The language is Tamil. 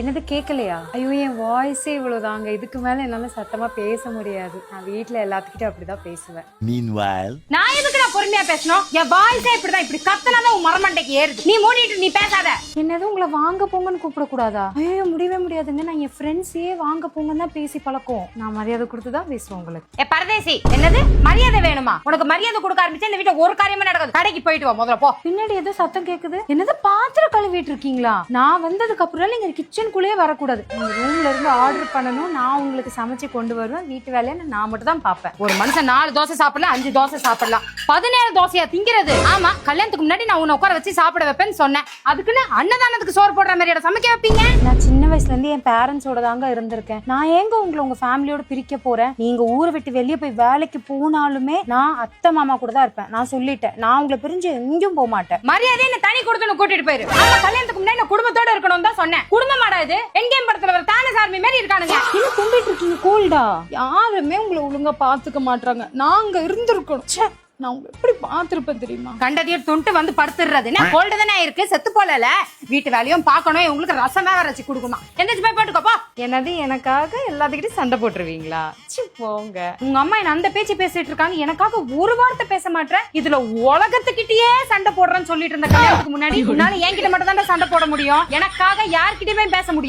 என்னது கேட்கலையா? ஐயோ என் வாய்ஸே இவ்வளவுதாங்க. இதுக்கு மேல என்னால சத்தமா பேச முடியாது. நான் வீட்டுல எல்லாத்துக்கிட்டும் அப்படிதான் பேசுவேன். நான் எதுக்கு நான் பொறுமையா பேசணும்? என் வாய்ஸே இப்படிதான். இப்படி கத்தனாதான் உன் மரமண்டைக்கு ஏறுது. நீ மூடிட்டு நீ பேசாத. என்னது உங்களை வாங்க போங்கன்னு கூப்பிட கூடாதா? ஐயோ முடியவே முடியாதுங்க. நான் என் ஃப்ரெண்ட்ஸே வாங்க போங்கன்னு தான் பேசி பழக்கம். நான் மரியாதை கொடுத்துதான் பேசுவேன் உங்களுக்கு. பரதேசி, என்னது மரியாதை வேணுமா? உனக்கு மரியாதை கொடுக்க ஆரம்பிச்சா இந்த வீட்டுல ஒரு காரியமே நடக்காது. கடைக்கு போயிட்டு வா முதல்ல போ. பின்னாடி ஏதோ சத்தம் கேக்குது. என்னது பாத்திரம் கழுவிட்டு இருக்கீங்களா? நான் வந்ததுக்கு அப்புறம் நீங்க கிச்சனுக்குள்ளேயே வரக்கூடாது. நீங்க ரூம்ல இருந்து ஆர்டர் பண்ணணும். நான் உங்களுக்கு சமைச்சு கொண்டு வருவேன். வீட்டு வேலையை நான் மட்டும் தான் பாப்பேன். ஒரு மனுஷன் 4 தோசை சாப்பிடலாம், 5 தோசை சாப்பிடலாம், 17 தோசையா திங்கிறது? ஆமா, கல்யாணத்துக்கு முன்னாடி நான் உன்னை உட்கார வச்சு சாப்பிட வைப்பேன்னு சொன்னேன். அதுக்குன்னு அன்னதானத்துக்கு சோறு போடுற மாதிரி சமைக்க வைப்பீங்க? நான் சின்ன வயசுல இருந்து என் பேரண்ட்ஸோட தாங்க இருந்திருக்கேன். நான் ஏங்க உங்க ஃபேமிலியோட பிரிக்க போறேன்? நீங்க ஊரை விட்டு வெளியே போய் வேலைக்கு போனாலுமே நான் அத்தை மாமா கூட தான் இருப்பேன். நான் சொல்லிட்டேன், நான் உங்களை பிரிஞ்சு எங்கேயும் போக மாட்டேன். மரியாதையை தனி கொடுத்து கூட்டிட்டு போயிரு. ஆமா, கல்யாணத்துக்கு முன்னாடி நான் குடும்பத்தோட இருக்கணும் தான் சொன்னேன். குடும்பமாடா இது? எங்கேயும் படத்துல வர தான சார்மி மாதிரி இருக்கானுங்க. என்ன கும்பிட்டு இருக்கீங்க? கோல்டா? யாருமே உங்களை ஒழுங்கா பாத்துக்க மாட்டாங்க. நாங்க இருந்திருக்கணும். நான் உங்களை எப்படி பாத்துருப்பேன் தெரியுமா? கண்டதையும் துண்டு வந்து படுத்துறது என்ன கோல்டு தானே இருக்கு, செத்து போல. வீட்டு வேலையும் பாக்கணும், உங்களுக்கு ரசமா வரைச்சு கொடுக்கணும். எந்திரிச்சு போய் போட்டுக்கோப்பா. என்னது எனக்காக எல்லாத்துக்கிட்டையும் சண்டை போட்டுருவீங்களா? போங்க. உங்க அம்மா என்ன அந்த பேச்சு பேசிட்டு இருக்காங்க, எனக்காக ஒரு வார்த்தை பேச மாட்டேன். இதுல உலகத்துக்கிட்டயே சண்டை போடுறேன்னு சொல்லிட்டு இருந்த கல்யாணத்துக்கு முன்னாடி உன்னால என்கிட்ட மட்டும் தான் சண்டை போட முடியும். எனக்காக யார்கிட்டயுமே பேச முடியும்.